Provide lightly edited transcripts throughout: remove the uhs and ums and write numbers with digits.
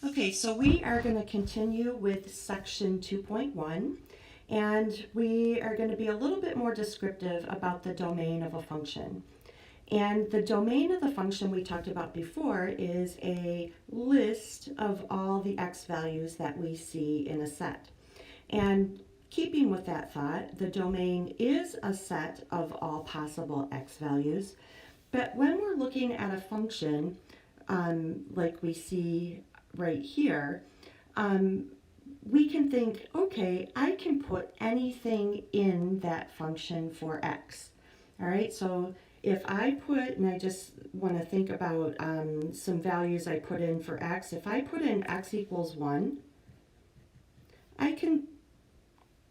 Okay, so we are going to continue with section 2.1, and we are going to be a little bit more descriptive about the domain of a function. And the domain of the function we talked about before is a list of all the x values that we see in a set. And keeping with that thought, the domain is a set of all possible x values. But when we're looking at a function, like we see right here, um, we can think, okay, I can put anything in that function for x. All right, so if I put, and I just want to think about some values I put in for x, if I put in x equals 1, I can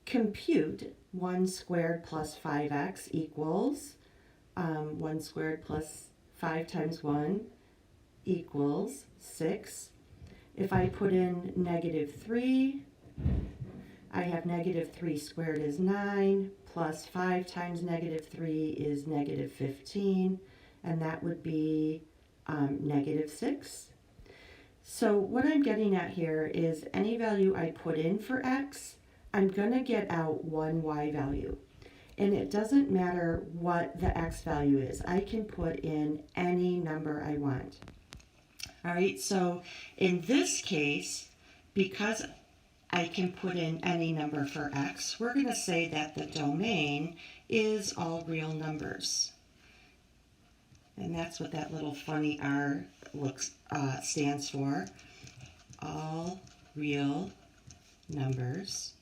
compute 1 squared plus 5x equals 1 squared plus 5 times 1 equals 6. If I put in negative 3, I have negative 3 squared is 9, plus 5 times negative 3 is negative 15, and that would be negative 6. So what I'm getting at here is any value I put in for x, I'm going to get out one y value. And it doesn't matter what the x value is. I can put in any number I want. All right, so in this case, because I can put in any number for x, we're going to say that the domain is all real numbers. And that's what that little funny R stands for. All real numbers.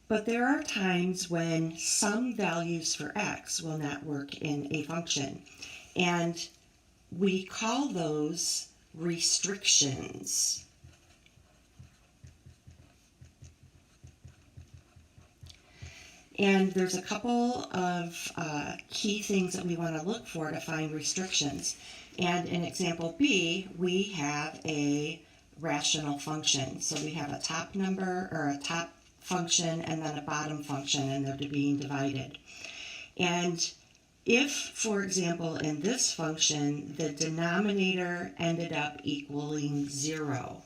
But there are times when some values for x will not work in a function. And we call those restrictions. And there's a couple of key things that we want to look for to find restrictions. And in example B, we have a rational function. So we have a top number or a top function and then a bottom function, and they're being divided. And if, for example, in this function, the denominator ended up equaling 0,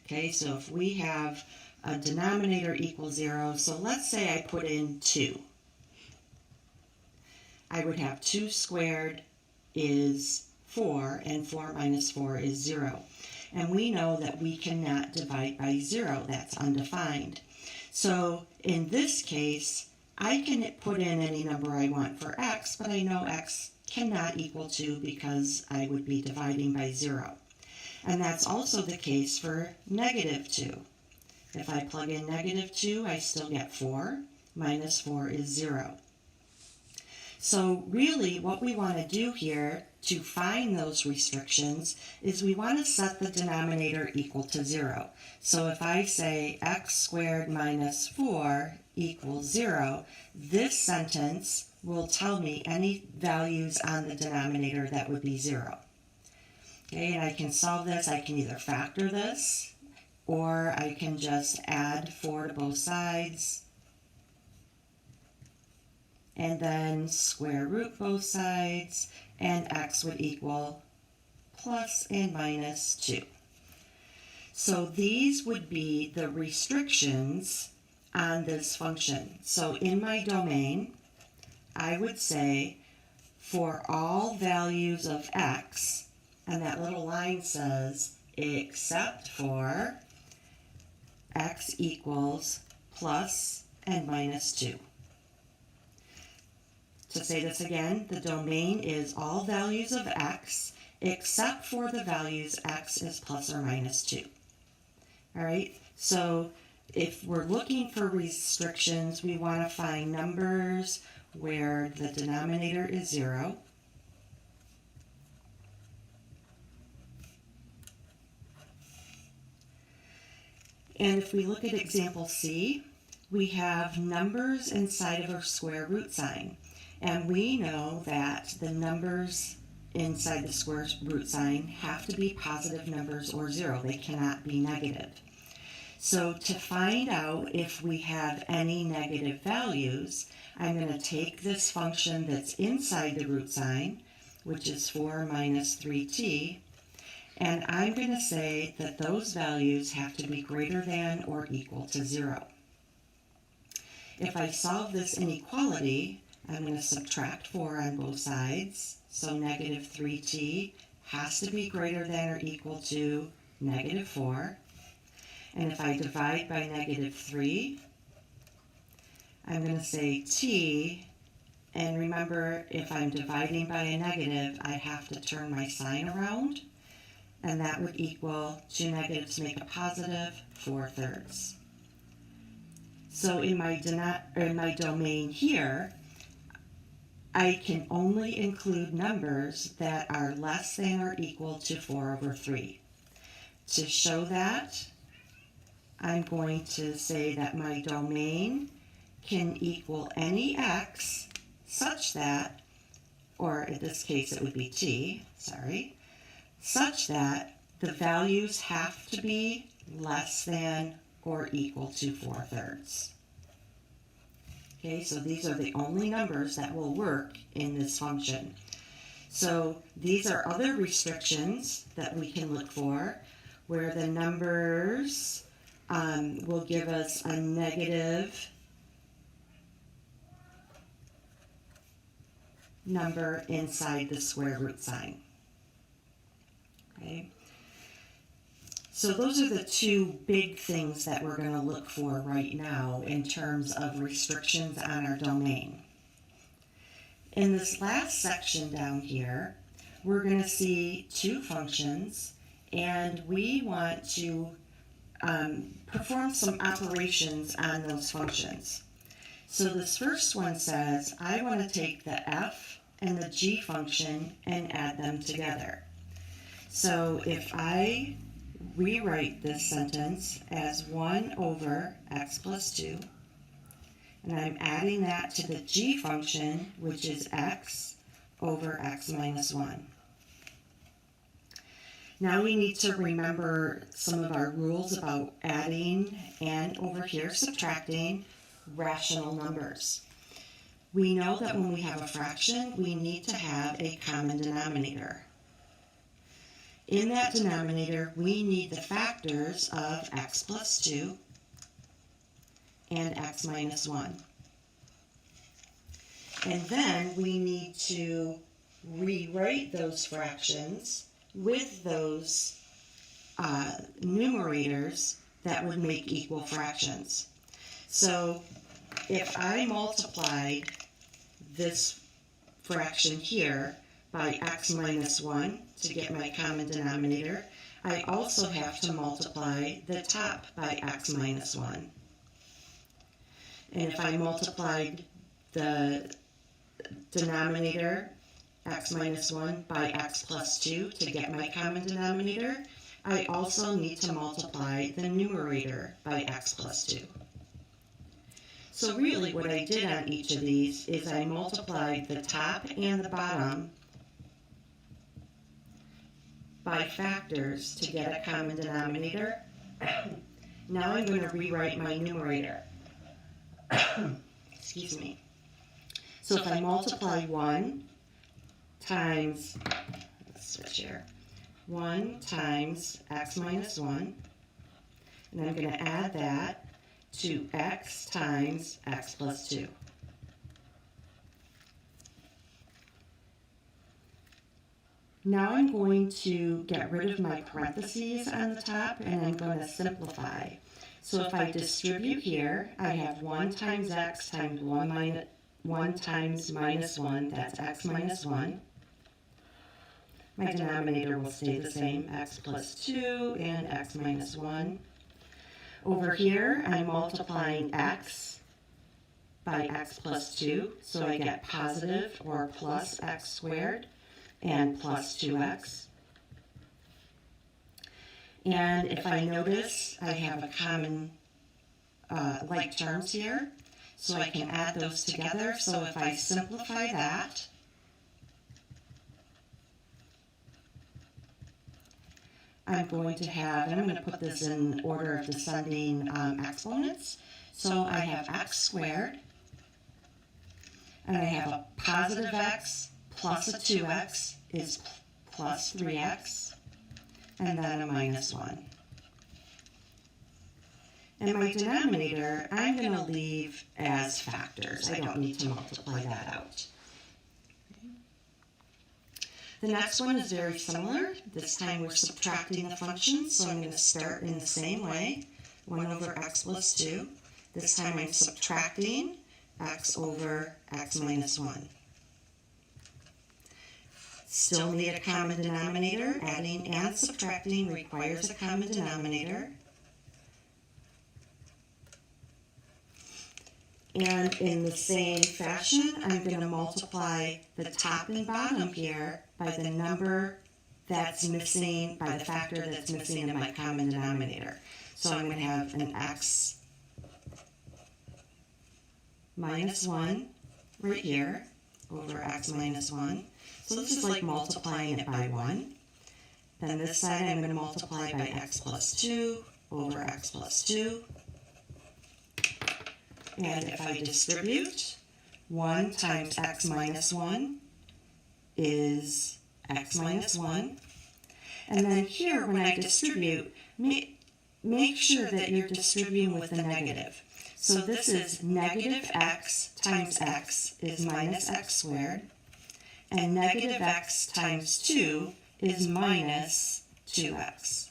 okay, so if we have a denominator equals 0, so let's say I put in 2. I would have 2 squared is 4, and 4 minus 4 is 0. And we know that we cannot divide by 0. That's undefined. So in this case, I can put in any number I want for x, but I know x cannot equal 2 because I would be dividing by 0. And that's also the case for negative 2. If I plug in negative 2, I still get 4. Minus 4 is 0. So really what we want to do here to find those restrictions is we want to set the denominator equal to 0. So if I say x squared minus 4 equals 0, this sentence will tell me any values on the denominator that would be 0. Okay, and I can solve this. I can either factor this, or I can just add 4 to both sides, and then square root both sides, and x would equal plus and minus 2. So these would be the restrictions on this function. So in my domain, I would say for all values of x, and that little line says except for x equals plus and minus 2. To say this again, the domain is all values of x except for the values x is plus or minus 2. All right, so if we're looking for restrictions, we want to find numbers where the denominator is 0. And if we look at example C, we have numbers inside of a square root sign. And we know that the numbers inside the square root sign have to be positive numbers or 0. They cannot be negative. So to find out if we have any negative values, I'm going to take this function that's inside the root sign, which is 4 minus 3t, And I'm going to say that those values have to be greater than or equal to 0. If I solve this inequality, I'm going to subtract 4 on both sides. So negative 3t has to be greater than or equal to negative 4. And if I divide by negative 3, I'm going to say t, and remember, if I'm dividing by a negative, I have to turn my sign around, and that would equal 2 negatives make a positive 4/3. So in my domain here, I can only include numbers that are less than or equal to 4/3. To show that, I'm going to say that my domain can equal any x such that, or in this case it would be t, such that the values have to be less than or equal to 4/3. Okay, so these are the only numbers that will work in this function. So these are other restrictions that we can look for, where the numbers will give us a negative number inside the square root sign. Okay. So those are the two big things that we're going to look for right now in terms of restrictions on our domain. In this last section down here, we're going to see two functions, and we want to perform some operations on those functions. So this first one says, I want to take the f and the g function and add them together. So if I rewrite this sentence as 1 over x plus 2, and I'm adding that to the g function, which is x over x minus 1. Now we need to remember some of our rules about adding and over here subtracting rational numbers. We know that when we have a fraction, we need to have a common denominator. In that denominator, we need the factors of x plus 2 and x minus 1. And then we need to rewrite those fractions with those numerators that would make equal fractions. So if I multiplied this fraction here by x minus 1 to get my common denominator, I also have to multiply the top by x minus 1. And if I multiplied the denominator, x minus 1, by x plus 2 to get my common denominator, I also need to multiply the numerator by x plus 2. So really what I did on each of these is I multiplied the top and the bottom by factors to get a common denominator. Now I'm going to rewrite my numerator. Excuse me. So if I multiply 1 times, let's switch here, 1 times x minus 1, and I'm going to add that to x times x plus 2. Now I'm going to get rid of my parentheses on the top, and I'm going to simplify. So if I distribute here, I have 1 times x times 1 times minus 1, that's x minus 1. My denominator will stay the same, x plus 2 and x minus 1. Over here, I'm multiplying x by x plus 2, so I get positive or plus x squared and plus 2x. And if I notice, I have a common like terms here, so I can add those together. So if I simplify that, I'm going to have, and I'm going to put this in order of descending exponents. So I have x squared, and I have a positive x plus a 2x is plus 3x. and then a minus 1. And my denominator, I'm going to leave as factors. I don't need to multiply that out. The next one is very similar. This time we're subtracting the function, so I'm going to start in the same way. 1 over x plus 2. This time I'm subtracting x over x minus 1. Still need a common denominator. Adding and subtracting requires a common denominator. And in the same fashion, I'm going to multiply the top and bottom here by the number that's missing, by the factor that's missing in my common denominator. So I'm going to have an x minus 1 right here over x minus 1. So this is like multiplying it by 1. Then this side I'm going to multiply by x plus 2 over x plus 2. And if I distribute, 1 times x minus 1 is x minus 1. And then here, when I distribute, make sure that you're distributing with a negative. So this is negative x times x is minus x squared. And negative x times 2 is minus 2x.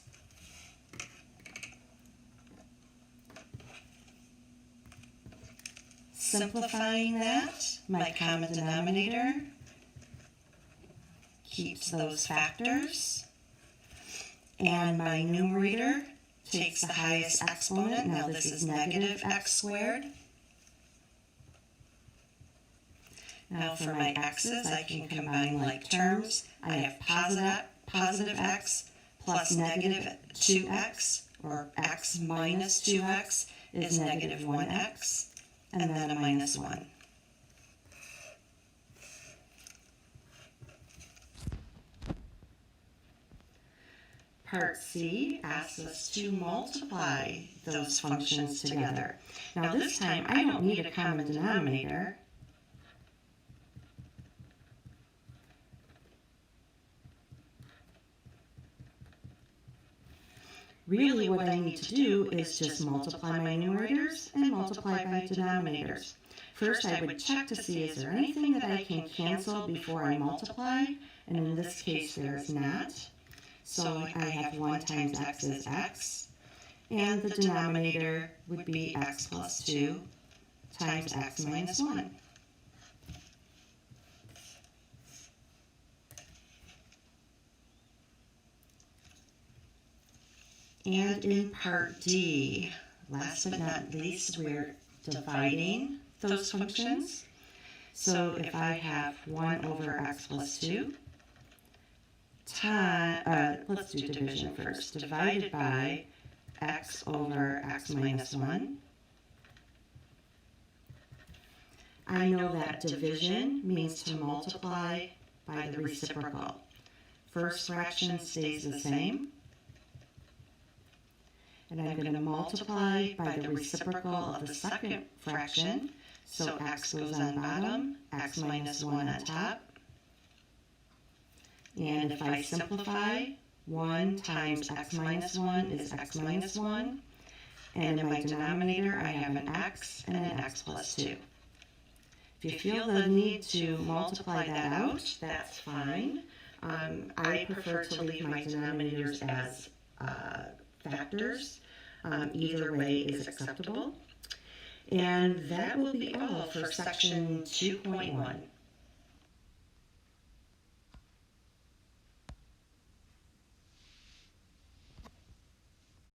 Simplifying that, my common denominator keeps those factors, and my numerator takes the highest exponent. Now this is negative x squared. Now for my x's, I can combine like terms. I have positive x plus negative 2x, or x minus 2x is negative 1x. And then a minus 1. Part C asks us to multiply those functions together. Now this time I don't need a common denominator. Really what I need to do is just multiply my numerators and multiply my denominators. First I would check to see is there anything that I can cancel before I multiply, and in this case there is not. So I have 1 times x is x, and the denominator would be x plus 2 times x minus 1. And in part D, last but not least, we're dividing those functions. So if I have 1 over x plus 2, let's do division first, divided by x over x minus 1. I know that division means to multiply by the reciprocal. First fraction stays the same. And I'm going to multiply by the reciprocal of the second fraction. So x goes on bottom, x minus 1 on top. And if I simplify, 1 times x minus 1 is x minus 1. And in my denominator, I have an x and an x plus 2. If you feel the need to multiply that out, that's fine. I prefer to leave my denominators as factors. Either way is acceptable. And that will be all for section 2.1.